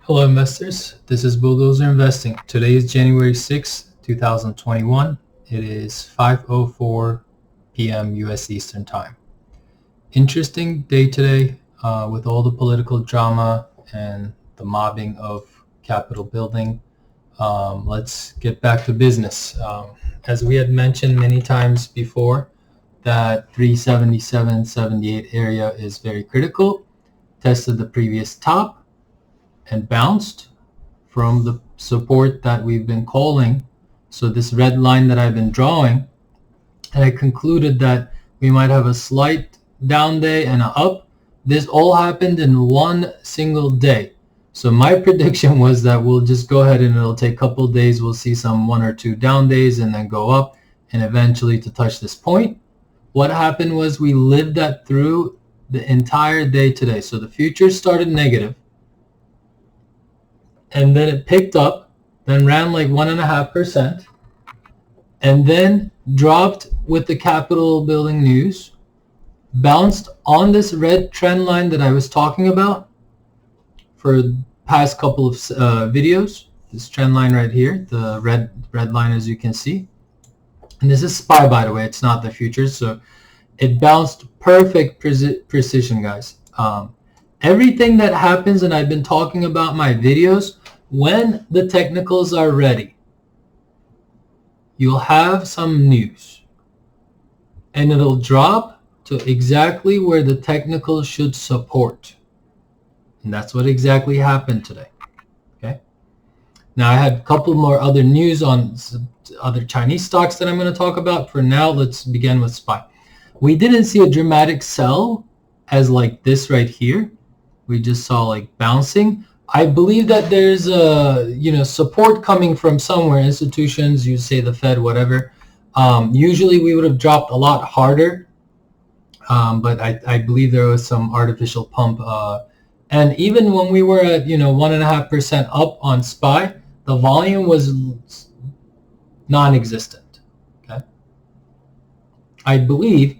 Hello investors, this is Bulldozer Investing. Today is January 6th, 2021. It is 5:04 p.m. US Eastern Time. Interesting day today with all the political drama and the mobbing of Capitol building. Let's get back to business. As we had mentioned many times before, that 377.78 area is very critical. Tested the previous top and bounced from the support that we've been calling. So this red line that I've been drawing, and I concluded that we might have a slight down day and an up. This all happened in one single day. So my prediction was that we'll just go ahead and it'll take a couple days. We'll see some 1 or 2 down days and then go up and eventually to touch this point. What happened was we lived that through the entire day today. So the futures started negative, and then it picked up, then ran like 1.5%, and then dropped with the Capitol building news, bounced on this red trend line that I was talking about for the past couple of videos. This trend line right here, the red line, as you can see. And this is SPY, by the way, it's not the futures. So it bounced perfect precision, guys. Everything that happens, and I've been talking about my videos, when the technicals are ready, you'll have some news and it'll drop to exactly where the technicals should support. And that's what exactly happened today. Okay. Now I had a couple more other news on other Chinese stocks that I'm going to talk about. For now, let's begin with SPY. We didn't see a dramatic sell as like this right here. We just saw like bouncing. I believe that there's support coming from somewhere, institutions, you say the Fed, whatever. Usually we would have dropped a lot harder, but I believe there was some artificial pump. And even when we were at 1.5% up on SPY, the volume was non-existent. Okay, I believe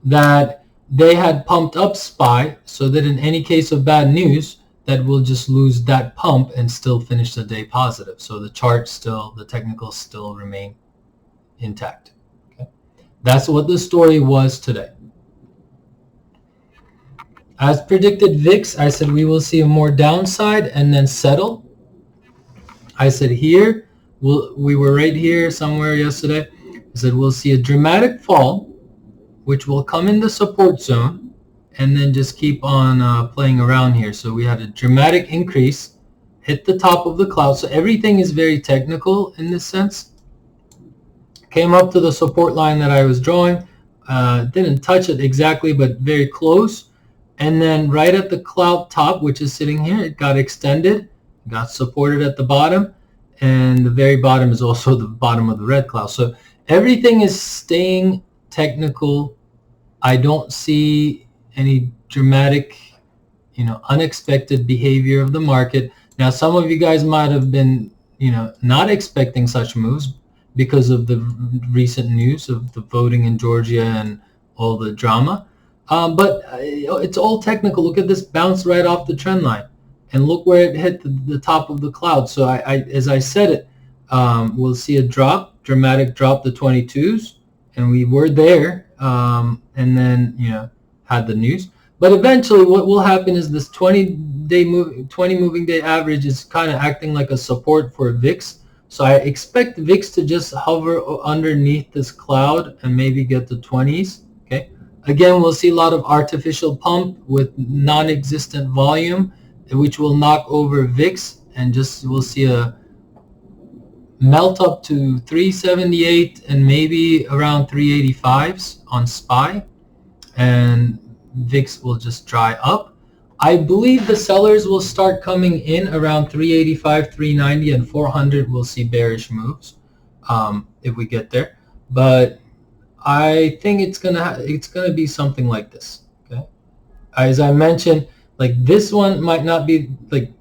that they had pumped up SPY so that in any case of bad news, that we'll just lose that pump and still finish the day positive. So the chart still, the technicals still remain intact. Okay? That's what the story was today. As predicted, VIX, I said we will see a more downside and then settle. I said here, we were right here somewhere yesterday. I said we'll see a dramatic fall, which will come in the support zone, and then just keep on playing around here. So we had a dramatic increase, hit the top of the cloud. So everything is very technical in this sense. Came up to the support line that I was drawing. Didn't touch it exactly, but very close. And then right at the cloud top, which is sitting here, it got extended, got supported at the bottom. And the very bottom is also the bottom of the red cloud. So everything is staying technical. I don't see any dramatic, unexpected behavior of the market. Now, some of you guys might have been, not expecting such moves because of the recent news of the voting in Georgia and all the drama. But it's all technical. Look at this bounce right off the trend line, and look where it hit the top of the cloud. So as I said it, we'll see a dramatic drop to 22s, and we were there, and then had the news. But eventually what will happen is this 20 moving day average is kind of acting like a support for VIX. So I expect VIX to just hover underneath this cloud and maybe get to 20s. Okay. Again, we'll see a lot of artificial pump with non-existent volume, which will knock over VIX, and just we'll see a melt up to 378 and maybe around 385s on SPY, and VIX will just dry up. I believe the sellers will start coming in around 385, 390, and 400. We'll see bearish moves if we get there, but I think it's gonna be something like this. Okay, as I mentioned, like this one might not be like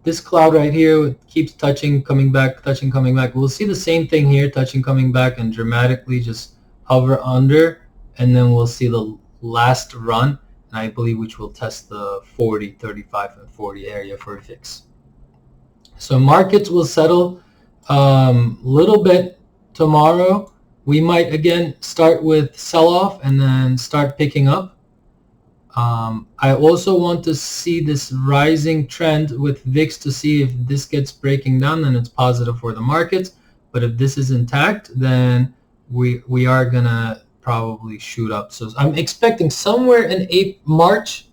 this cloud right here keeps touching, coming back, touching, coming back. We'll see the same thing here, touching, coming back, and dramatically just hover under, and then we'll see the last run, and I believe which will test the 40, 35, and 40 area for VIX. So markets will settle little bit tomorrow. We might again start with sell-off and then start picking up. I also want to see this rising trend with VIX to see if this gets breaking down, then it's positive for the markets. But if this is intact, then we are gonna probably shoot up. So I'm expecting somewhere in March.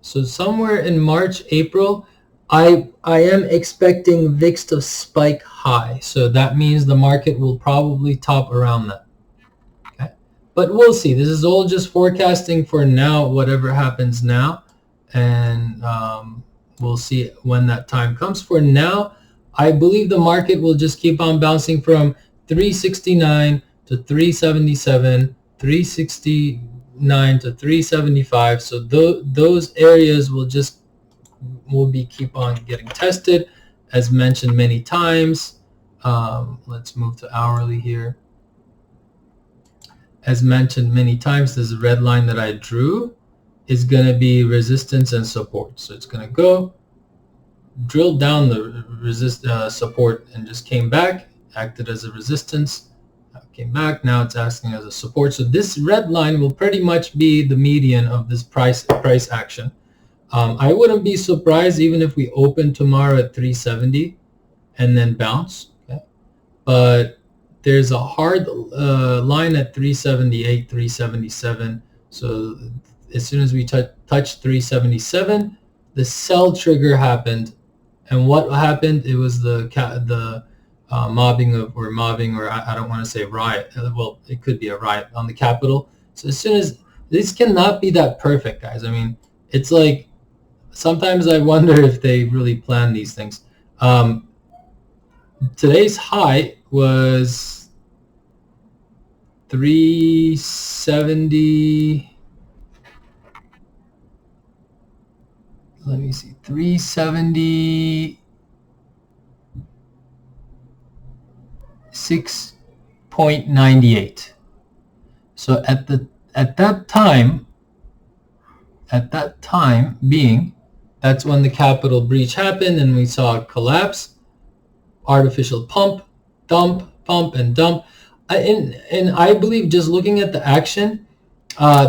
So somewhere in March, April, I am expecting VIX to spike high. So that means the market will probably top around that. Okay. But we'll see. This is all just forecasting for now, whatever happens now. And we'll see when that time comes. For now, I believe the market will just keep on bouncing from 369 to 377, 369 to 375. So those areas will keep on getting tested, as mentioned many times. Let's move to hourly here. As mentioned many times, this red line that I drew is going to be resistance and support. So it's going to go, drill down the support and just came back, acted as a resistance, came back, now it's asking as a support. So this red line will pretty much be the median of this price action. I wouldn't be surprised even if we open tomorrow at 370 and then bounce. Okay? But there's a hard line at 378, 377. So as soon as we touch 377, the sell trigger happened. And what happened? It was the mobbing, or I don't want to say riot. Well, it could be a riot on the Capitol. So as soon as this cannot be that perfect, guys. I mean, it's like sometimes I wonder if they really plan these things. Today's high was 370. Let me see, 376.98. So at that time being, that's when the Capitol breach happened and we saw a collapse, artificial pump, dump, pump, and dump. And I believe, just looking at the action,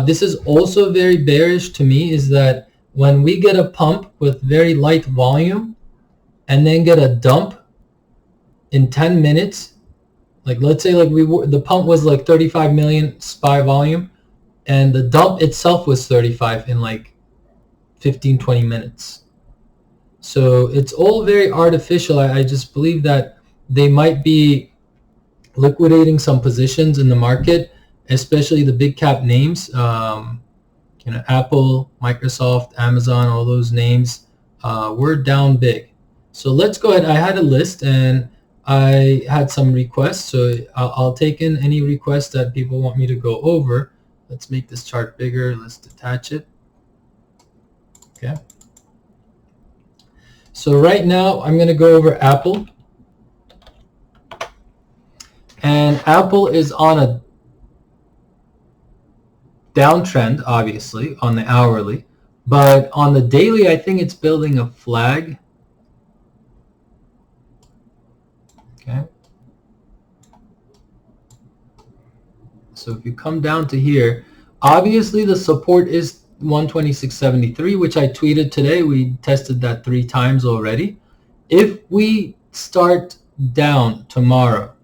this is also very bearish to me, is that when we get a pump with very light volume and then get a dump in 10 minutes, like let's say like the pump was like 35 million SPY volume and the dump itself was 35 in like 15-20 minutes. So it's all very artificial. I just believe that they might be liquidating some positions in the market, especially the big cap names. Apple, Microsoft, Amazon, all those names were down big. So let's go ahead. I had a list and I had some requests, so I'll take in any requests that people want me to go over. Let's make this chart bigger. Let's detach it. Okay. So right now I'm going to go over Apple. And Apple is on a downtrend, obviously, on the hourly. But on the daily, I think it's building a flag. Okay. So if you come down to here, obviously the support is 126.73, which I tweeted today. We tested that 3 times already. If we start down tomorrow,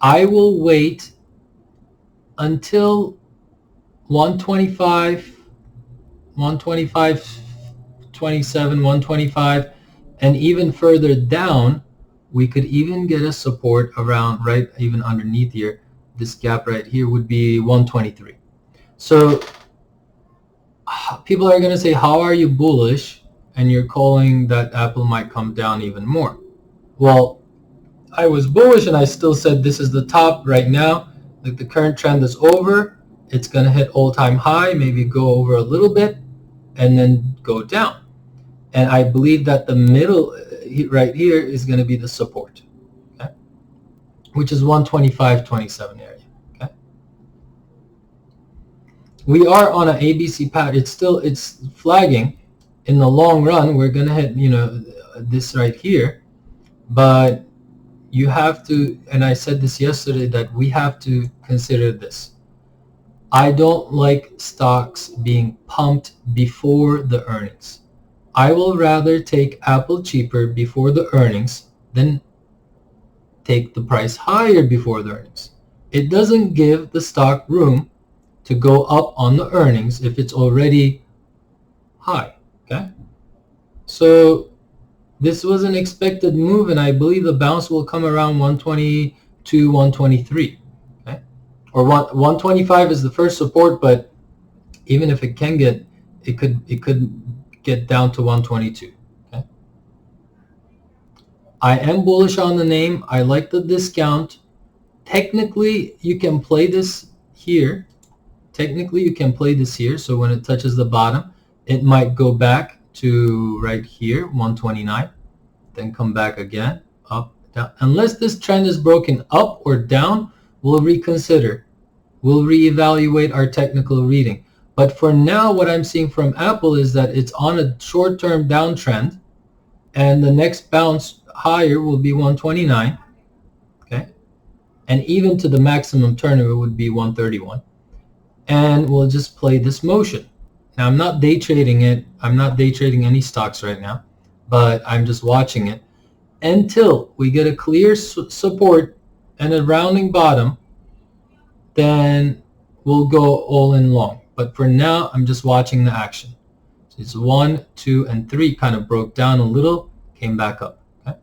I will wait until 125, 27, 125, and even further down, we could even get a support around, right, even underneath here. This gap right here would be 123. So people are going to say, how are you bullish? And you're calling that Apple might come down even more. Well, I was bullish and I still said this is the top right now. Like the current trend is over. It's going to hit all-time high, maybe go over a little bit, and then go down. And I believe that the middle right here is going to be the support, okay? Which is 125.27 area. Okay. We are on an ABC pattern. It's flagging. In the long run, we're going to hit, this right here, but you have to, and I said this yesterday, that we have to consider this. I don't like stocks being pumped before the earnings. I will rather take Apple cheaper before the earnings than take the price higher before the earnings. It doesn't give the stock room to go up on the earnings if it's already high. Okay, so this was an expected move, and I believe the bounce will come around 122, 123. Okay, or 125 is the first support, but even if it can get, it could get down to 122. Okay, I am bullish on the name. I like the discount. Technically, you can play this here. Technically, you can play this here. So when it touches the bottom, it might go back to right here, 129, then come back again, up, down. Unless this trend is broken up or down, we'll reconsider. We'll reevaluate our technical reading. But for now, what I'm seeing from Apple is that it's on a short-term downtrend, and the next bounce higher will be 129. Okay, and even to the maximum turnover would be 131. And we'll just play this motion. Now, I'm not day trading it. I'm not day trading any stocks right now, but I'm just watching it until we get a clear support and a rounding bottom. Then we'll go all in long. But for now, I'm just watching the action. So it's 1, 2, and 3 kind of broke down a little, came back up. Okay.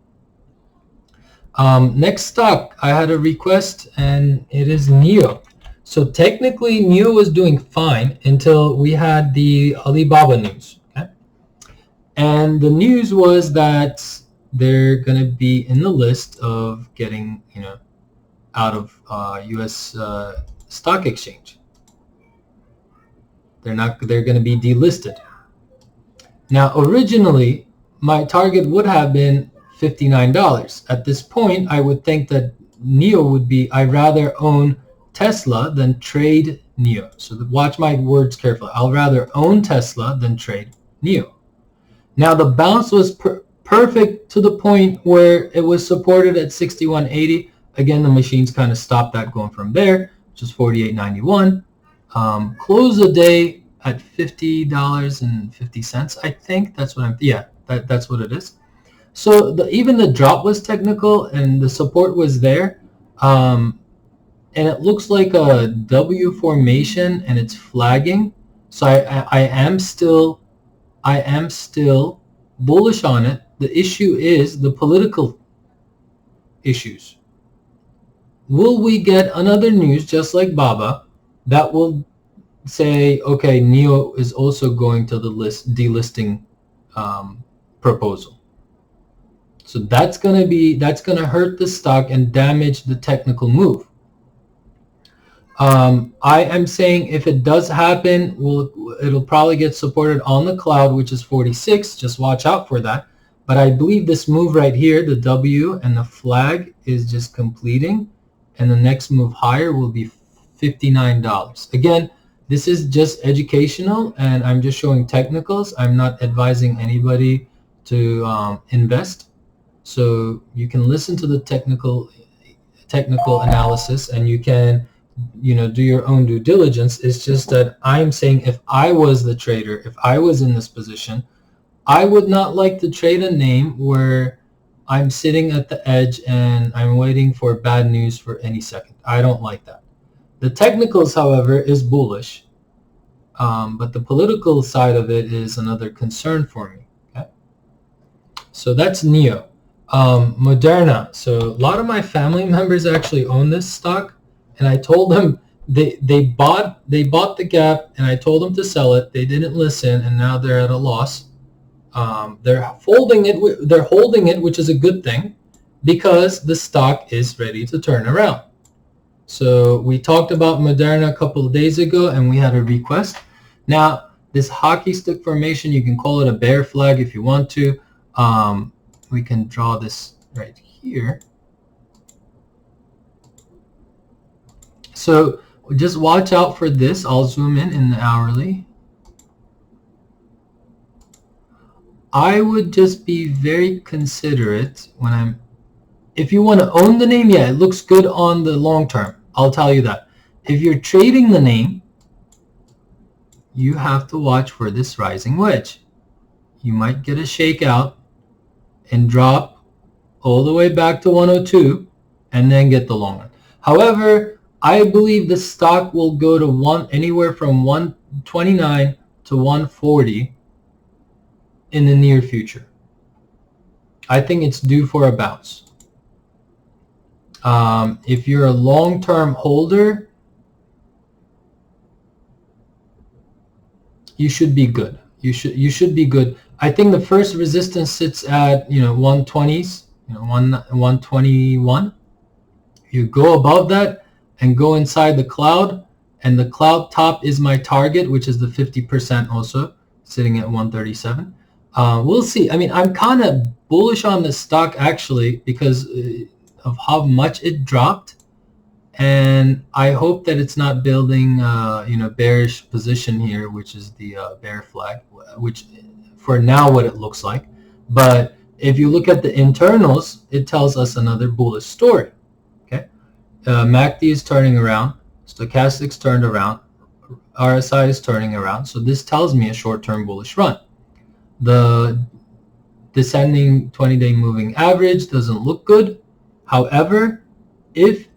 Next stock, I had a request, and it is NIO. So technically, NIO was doing fine until we had the Alibaba news. Okay? And the news was that they're going to be in the list of getting, out of U.S. Stock Exchange. They're going to be delisted. Now, originally, my target would have been $59. At this point, I would think that NIO would be, I'd rather own Tesla than trade NIO. So watch my words carefully. I'll rather own Tesla than trade NIO. Now, the bounce was perfect to the point where it was supported at 61.80. Again, the machines kind of stopped that going from there, which is 48.91. Close the day at $50.50. I think that's what that's what it is. So even the drop was technical and the support was there. And it looks like a W formation and it's flagging. So I am still bullish on it. The issue is the political issues. Will we get another news just like Baba that will say, okay, NIO is also going to the delisting proposal? So that's gonna hurt the stock and damage the technical move. I am saying if it does happen, it'll probably get supported on the cloud, which is 46. Just watch out for that. But I believe this move right here, the W and the flag, is just completing, and the next move higher will be $59. Again, this is just educational, and I'm just showing technicals. I'm not advising anybody to invest. So you can listen to the technical analysis, and you can do your own due diligence. It's just that I'm saying if I was the trader, if I was in this position, I would not like to trade a name where I'm sitting at the edge and I'm waiting for bad news for any second. I don't like that. The technicals, however, is bullish, but the political side of it is another concern for me. Okay? So that's NIO. Moderna. So a lot of my family members actually own this stock. And I told them they bought the gap, and I told them to sell it. They didn't listen, and now they're at a loss. They're holding it, which is a good thing, because the stock is ready to turn around. So we talked about Moderna a couple of days ago, and we had a request. Now, this hockey stick formation, you can call it a bear flag if you want to. We can draw this right here. So just watch out for this. I'll zoom in the hourly. I would just be very considerate when if you want to own the name, yeah, it looks good on the long term. I'll tell you that. If you're trading the name, you have to watch for this rising wedge. You might get a shakeout and drop all the way back to 102 and then get the long one. However, I believe the stock will go to anywhere from 129 to 140 in the near future. I think it's due for a bounce. If you're a long-term holder, you should be good. You should be good. I think the first resistance sits at 120s, 121. You go above that and go inside the cloud, and the cloud top is my target, which is the 50% also, sitting at 137. We'll see. I mean, I'm kind of bullish on the stock actually because of how much it dropped, and I hope that it's not building bearish position here, which is the bear flag, which for now what it looks like. But if you look at the internals, it tells us another bullish story. Okay, MACD is turning around, stochastics turned around, RSI is turning around, so this tells me a short-term bullish run. The descending 20-day moving average doesn't look good. However, if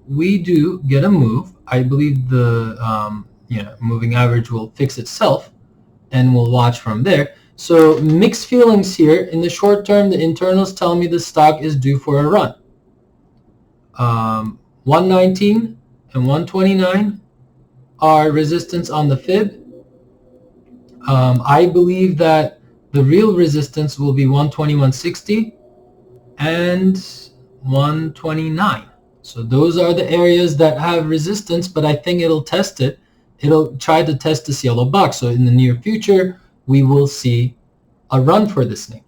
we do get a move, I believe the moving average will fix itself, and we'll watch from there. So mixed feelings here. In the short term, the internals tell me the stock is due for a run. 119 and 129 are resistance on the fib. I believe that the real resistance will be 121.60 and 129. So those are the areas that have resistance, but I think it'll test it. It'll try to test this yellow box. So in the near future, we will see a run for this name.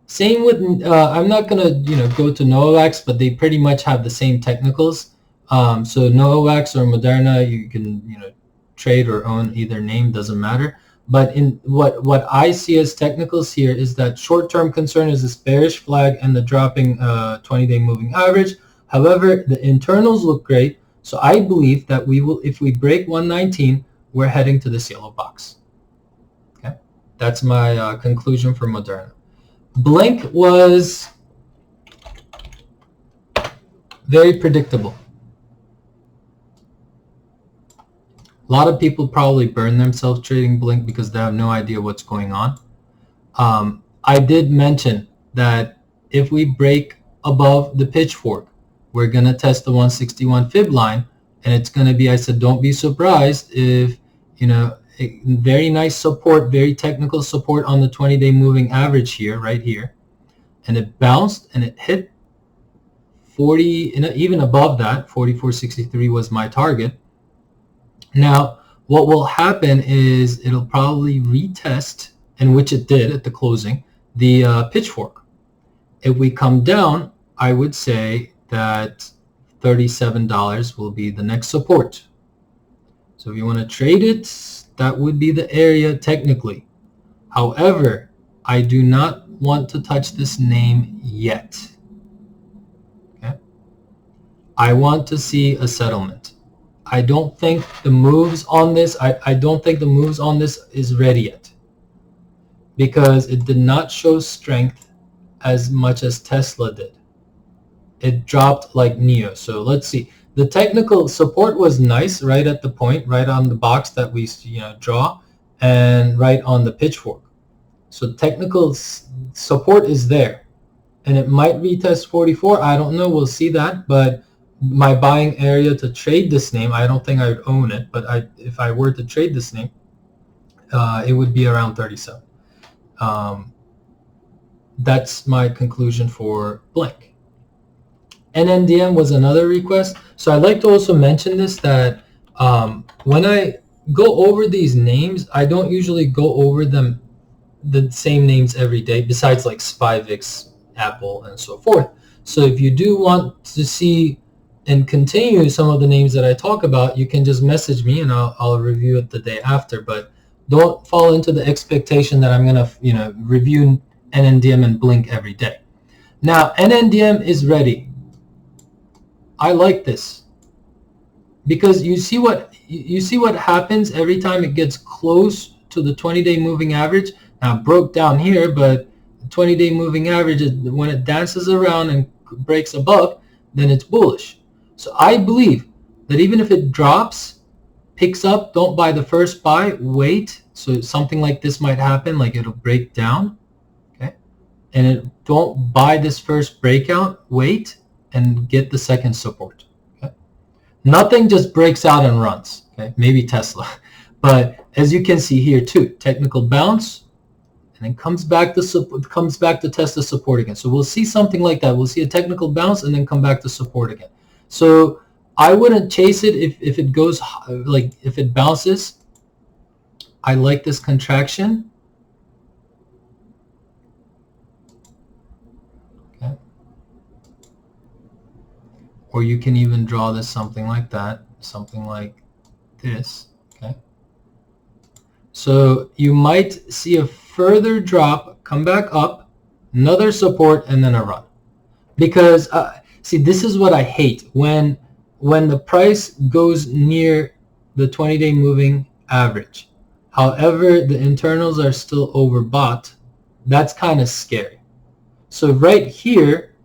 Same with, I'm not going to go to Novavax, but they pretty much have the same technicals. So Novavax or Moderna, you can trade or own either name, doesn't matter. But in what I see as technicals here is that short-term concern is this bearish flag and the dropping 20-day moving average. However, the internals look great, so I believe that we will, if we break 119, we're heading to this yellow box. Okay, that's my conclusion for Moderna. BLNK was very predictable. A lot of people probably burn themselves trading BLNK because they have no idea what's going on. I did mention that if we break above the pitchfork, we're going to test the 161 fib line, and it's going to be, I said, don't be surprised if, very nice support, very technical support on the 20-day moving average here, right here. And it bounced and it hit 40, even above that, 44.63 was my target. Now, what will happen is it'll probably retest, and which it did at the closing, the pitchfork. If we come down, I would say that $37 will be the next support. So if you want to trade it, that would be the area technically. However, I do not want to touch this name yet. Okay? I want to see a settlement. I don't think the moves on this, I don't think the moves on this is ready yet, because it did not show strength as much as Tesla did. It dropped like NIO. So let's see. The technical support was nice right at the point, right on the box that we draw, and right on the pitchfork. So technical support is there, and it might retest 44. I don't know. We'll see that, but my buying area to trade this name, I don't think I would own it, but if I were to trade this name, it would be around 37. That's my conclusion for BLNK. NNDM was another request. So I'd like to also mention this, that when I go over these names, I don't usually go over them the same names every day, besides like SPY, VIX, Apple, and so forth. So if you do want to see and continue some of the names that I talk about, you can just message me and I'll review it the day after. But Don't fall into the expectation that I'm going to, review NNDM and blink every day. Now, NNDM is ready. I like this because you see what happens every time it gets close to the 20-day moving average. Now, it broke down here, but the 20-day moving average is when it dances around and breaks above, then it's bullish. So I believe that even if it drops, picks up, don't buy the first buy, wait. So something like this might happen, like it'll break down, okay? And don't buy this first breakout, wait, and get the second support, okay? Nothing just breaks out and runs, okay? Maybe Tesla. But as you can see here too, technical bounce, and then comes back to test the support again. So we'll see something like that. We'll see a technical bounce and then come back to support again. So I wouldn't chase it if it goes, like if it bounces. I like this contraction. Okay. Or you can even draw this something like that, something like this. Okay. So you might see a further drop, come back up, another support, and then a run. Because see, this is what I hate when the price goes near the 20-day moving average. However, the internals are still overbought. That's kind of scary. So right here,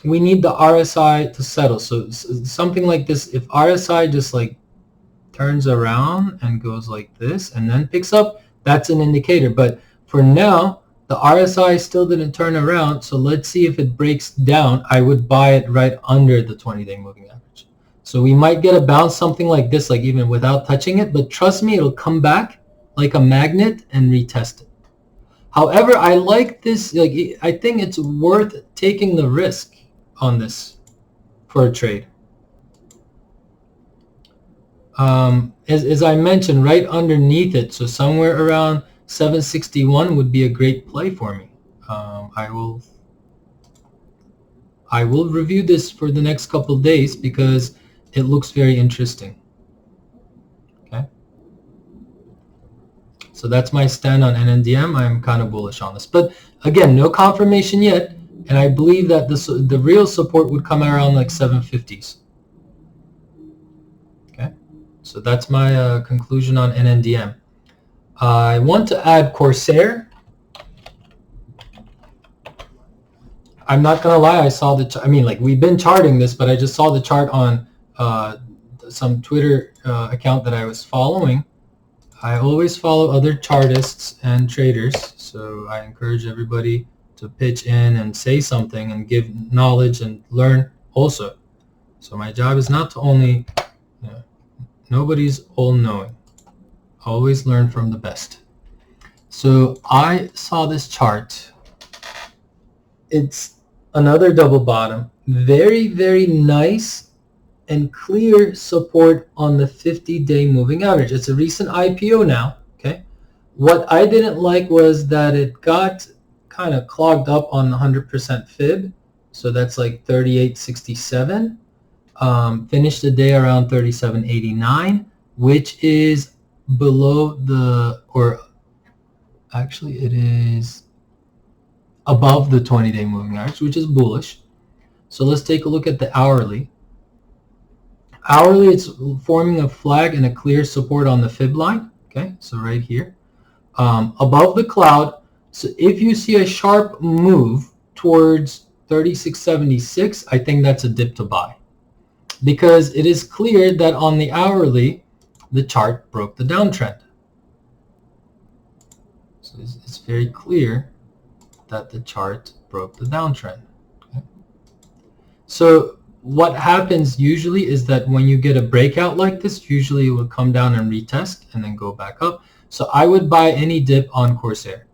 we need the RSI to settle. So something like this, if RSI just like turns around and goes like this and then picks up, that's an indicator. But for now, the RSI still didn't turn around, so let's see if it breaks down. I would buy it right under the 20-day moving average. So we might get a bounce, something like this, like even without touching it, but trust me, it'll come back like a magnet and retest it. However, I like this, like I think it's worth taking the risk on this for a trade. As I mentioned, right underneath it, so somewhere around 761 would be a great play for me. I will review this for the next couple of days because it looks very interesting. Okay, so that's my stand on NNDM. I'm kind of bullish on this, but again, no confirmation yet, and I believe that the real support would come around like 750s. Okay, so that's my conclusion on NNDM. I want to add Corsair. I'm not gonna lie, I saw the I mean, like, we've been charting this, but I just saw the chart on some Twitter account that I was following. I always follow other chartists and traders, so I encourage everybody to pitch in and say something and give knowledge and learn also. So my job is not to only, nobody's all-knowing. Always learn from the best. So I saw this chart. It's another double bottom. Very, very nice and clear support on the 50-day moving average. It's a recent IPO now. Okay. What I didn't like was that it got kind of clogged up on 100% fib. So that's like 38.67. Finished the day around 37.89, which is below the, or actually it is above the 20-day moving average, which is bullish. So let's take a look at the hourly. Hourly, it's forming a flag and a clear support on the fib line. Okay, so right here, above the cloud. So if you see a sharp move towards 36.76, I think that's a dip to buy, because it is clear that on the hourly, the chart broke the downtrend. So it's very clear that the chart broke the downtrend. Okay. So what happens usually is that when you get a breakout like this, usually it will come down and retest and then go back up. So I would buy any dip on Corsair,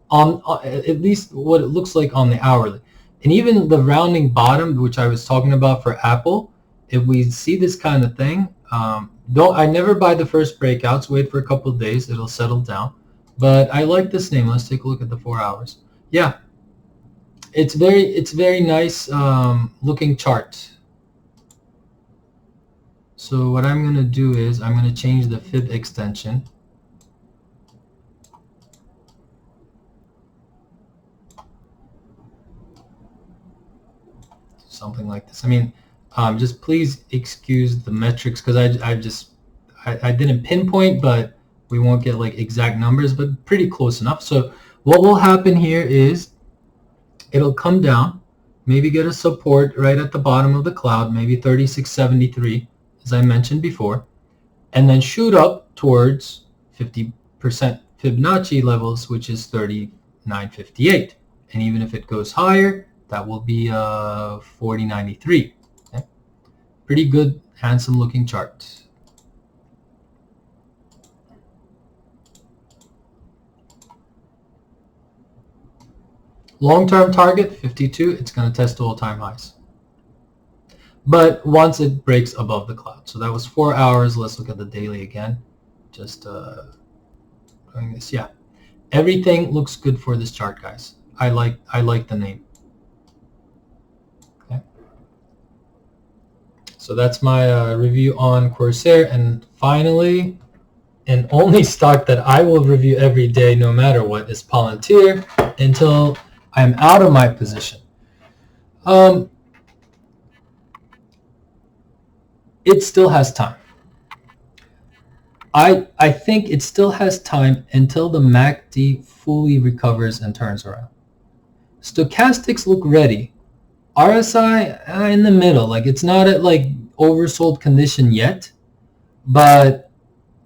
on at least what it looks like on the hourly. And even the rounding bottom, which I was talking about for Apple, if we see this kind of thing, I never buy the first breakouts. Wait for a couple of days, it'll settle down. But I like this name. Let's take a look at the 4 hours. Yeah, it's very nice looking chart. So what I'm going to do is I'm going to change the fib extension something like this. I mean, just please excuse the metrics because I didn't pinpoint, but we won't get like exact numbers, but pretty close enough. So what will happen here is it'll come down, maybe get a support right at the bottom of the cloud, maybe 3673, as I mentioned before, and then shoot up towards 50% Fibonacci levels, which is 3958. And even if it goes higher, that will be 4093. Okay? Pretty good, handsome looking chart. Long-term target, 52, it's going to test all-time highs. But once it breaks above the cloud. So that was 4 hours. Let's look at the daily again. Just doing this. Yeah. Everything looks good for this chart, guys. I like the name. Okay. So that's my review on Corsair. And finally, and only stock that I will review every day no matter what is Palantir until I'm out of my position. It still has time. I think it still has time until the MACD fully recovers and turns around. Stochastics look ready. RSI in the middle. Like it's not at like oversold condition yet, but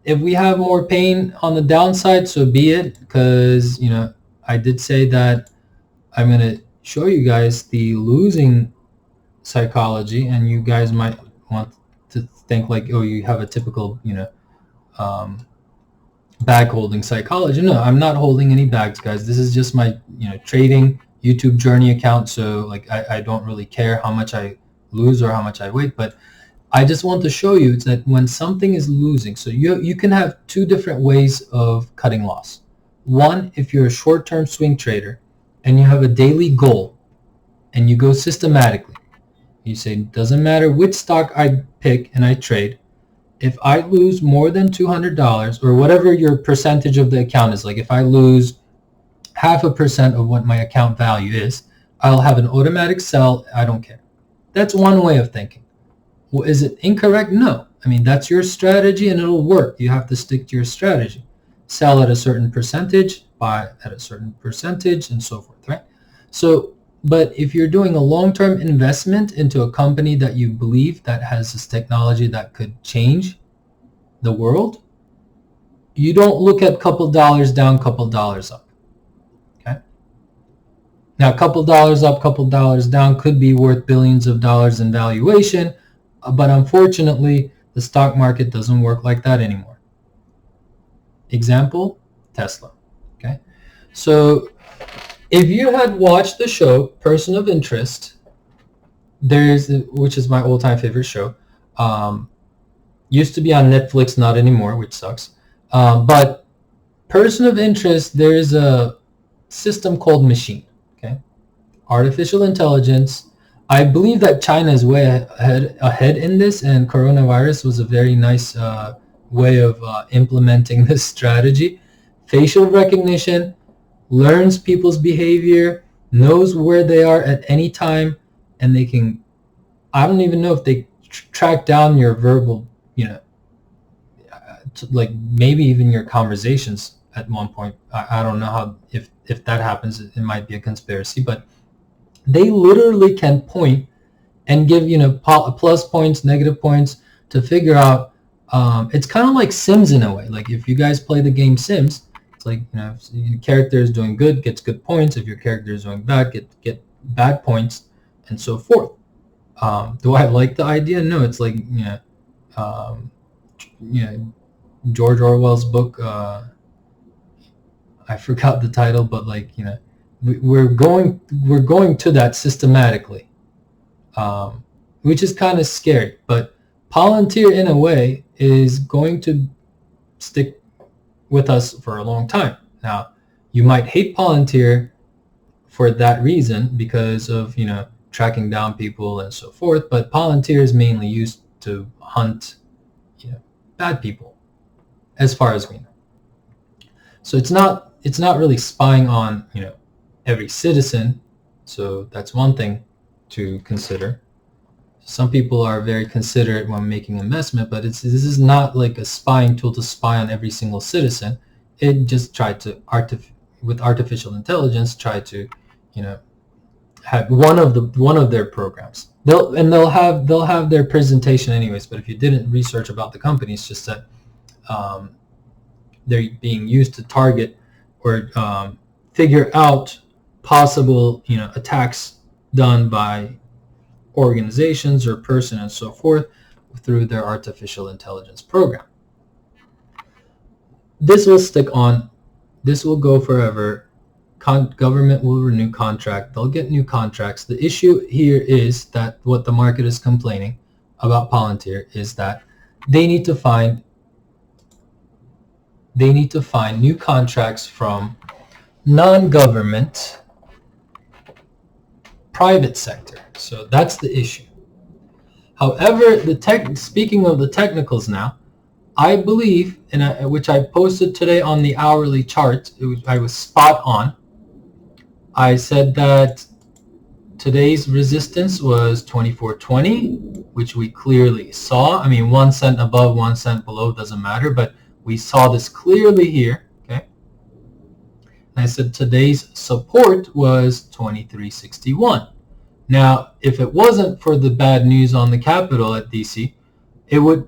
if we have more pain on the downside, so be it. Because I did say that I'm gonna show you guys the losing psychology, and you guys might want to think like, oh, you have a typical bag holding psychology. No, I'm not holding any bags, guys. This is just my trading YouTube journey account. So like I don't really care how much I lose or how much I wait, but I just want to show you that when something is losing, so you can have two different ways of cutting loss. One, if you're a short-term swing trader and you have a daily goal and you go systematically, you say, doesn't matter which stock I pick and I trade, if I lose more than $200 or whatever your percentage of the account is, like if I lose 0.5% of what my account value is, I'll have an automatic sell. I don't care. That's one way of thinking. Well, is it incorrect? No. I mean, that's your strategy and it'll work. You have to stick to your strategy. Sell at a certain percentage, buy at a certain percentage, and so forth, right? So, but if you're doing a long-term investment into a company that you believe that has this technology that could change the world, you don't look at couple dollars down, couple dollars up. Okay. Now, couple dollars up, couple dollars down could be worth billions of dollars in valuation, but unfortunately, the stock market doesn't work like that anymore. Example, Tesla. Okay. So if you had watched the show Person of Interest, which is my all-time favorite show, used to be on Netflix, not anymore, which sucks. But Person of Interest, there's a system called machine, okay? Artificial intelligence. I believe that China is way ahead in this, and coronavirus was a very nice way of implementing this strategy. Facial recognition, learns people's behavior, knows where they are at any time, and they can, I don't even know if they track down your verbal, like maybe even your conversations at one point. I don't know how, if that happens, it might be a conspiracy, but they literally can point and give, plus points, negative points to figure out. It's kind of like Sims in a way. Like if you guys play the game Sims, it's like, if your character is doing good, gets good points. If your character is doing bad, get bad points, and so forth. Do I like the idea? No, it's like, George Orwell's book. I forgot the title, but like, we're going to that systematically, which is kind of scary. But Palantir, in a way, is going to stick with us for a long time. Now, you might hate Palantir for that reason because of, tracking down people and so forth, but Palantir is mainly used to hunt, bad people, as far as we know. So it's not really spying on, every citizen. So that's one thing to consider. Some people are very considerate when making investment, but this is not like a spying tool to spy on every single citizen. It just tried to with artificial intelligence try to, have one of their programs. They'll have their presentation anyways. But if you didn't research about the company, it's just that they're being used to target or figure out possible attacks done by organizations or person and so forth through their artificial intelligence program. This will stick on. This will go forever. Government will renew contract. They'll get new contracts. The issue here is that what the market is complaining about Palantir is that they need to find new contracts from non-government private sector. So that's the issue. However, speaking of the technicals now, I believe, which I posted today on the hourly chart, I was spot on. I said that today's resistance was 24.20, which we clearly saw. I mean, 1 cent above, 1 cent below, doesn't matter, but we saw this clearly here. Okay. And I said today's support was 23.61. Now, if it wasn't for the bad news on the Capitol at DC, it would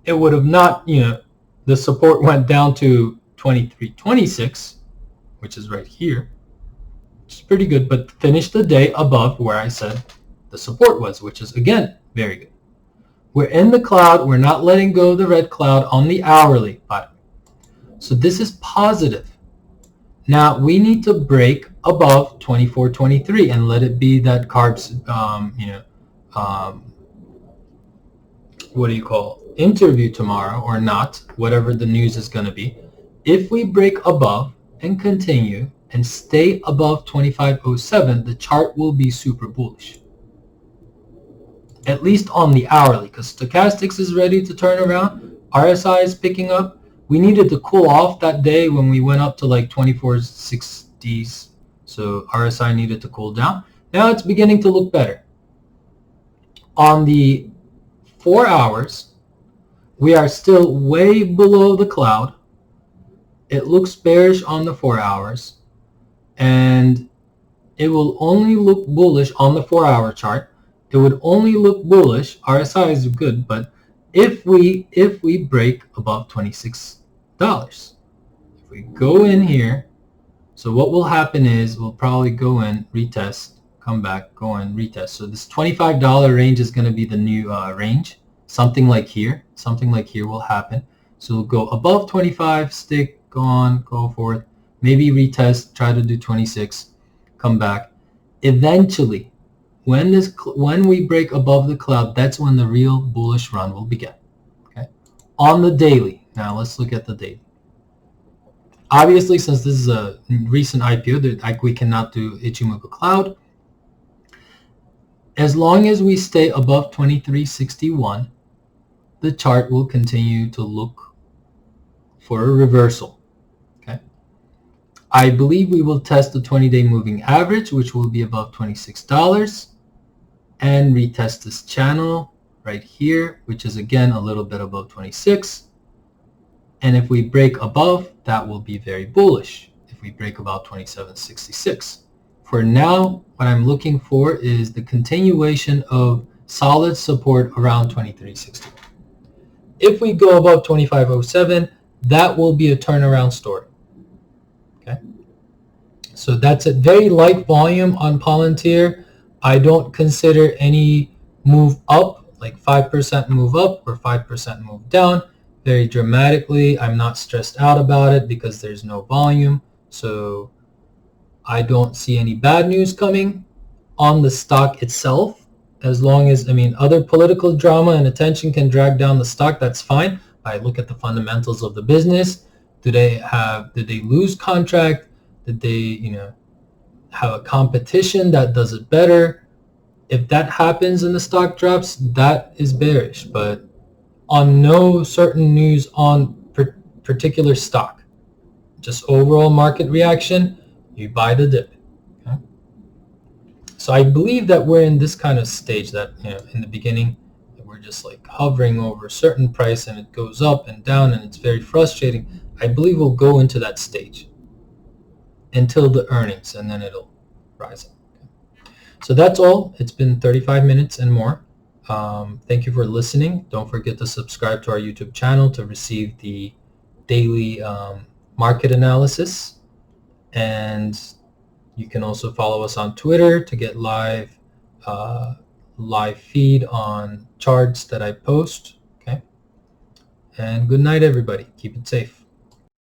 have not, the support went down to 23.26, which is right here, which is pretty good, but finished the day above where I said the support was, which is, again, very good. We're in the cloud. We're not letting go of the red cloud on the hourly, by the way. So this is positive. Now we need to break above 24.23 and let it be that carbs, interview tomorrow or not, whatever the news is going to be. If we break above and continue and stay above 25.07, the chart will be super bullish. At least on the hourly, because stochastics is ready to turn around. RSI is picking up. We needed to cool off that day when we went up to like 24.60s. So RSI needed to cool down. Now it's beginning to look better. On the 4 hours, we are still way below the cloud. It looks bearish on the 4 hours. And it will only look bullish on the 4-hour chart. It would only look bullish. RSI is good, but if we break above $26. If we go in here, so what will happen is we'll probably go in, retest, come back, go in, retest. So this $25 range is going to be the new range. Something like here will happen. So we'll go above 25, stick, go on, go forth, maybe retest, try to do 26, come back. Eventually, when we break above the cloud, that's when the real bullish run will begin. Okay, on the daily. Now let's look at the daily. Obviously, since this is a recent IPO, we cannot do Ichimoku Cloud. As long as we stay above 23.61, the chart will continue to look for a reversal. Okay, I believe we will test the 20-day moving average, which will be above $26, and retest this channel right here, which is again a little bit above 26. And if we break above, that will be very bullish. If we break above 27.66. For now, what I'm looking for is the continuation of solid support around 23.60. If we go above 25.07, that will be a turnaround story. Okay, so that's a very light volume on Palantir. I don't consider any move up, like 5% move up or 5% move down, very dramatically. I'm not stressed out about it because there's no volume. So I don't see any bad news coming on the stock itself. As long as, other political drama and attention can drag down the stock, that's fine. I look at the fundamentals of the business. Did they lose contract? Did they, have a competition that does it better? If that happens and the stock drops, that is bearish. But on no certain news on particular stock, just overall market reaction, you buy the dip. Okay? So So I believe that we're in this kind of stage that, in the beginning, we're just like hovering over a certain price and it goes up and down and it's very frustrating. I believe we'll go into that stage until the earnings, and then it'll rise up. Okay. So that's all. It's been 35 minutes and more. Thank you for listening. Don't forget to subscribe to our YouTube channel to receive the daily market analysis. And you can also follow us on Twitter to get live feed on charts that I post. Okay. And good night, everybody. Keep it safe.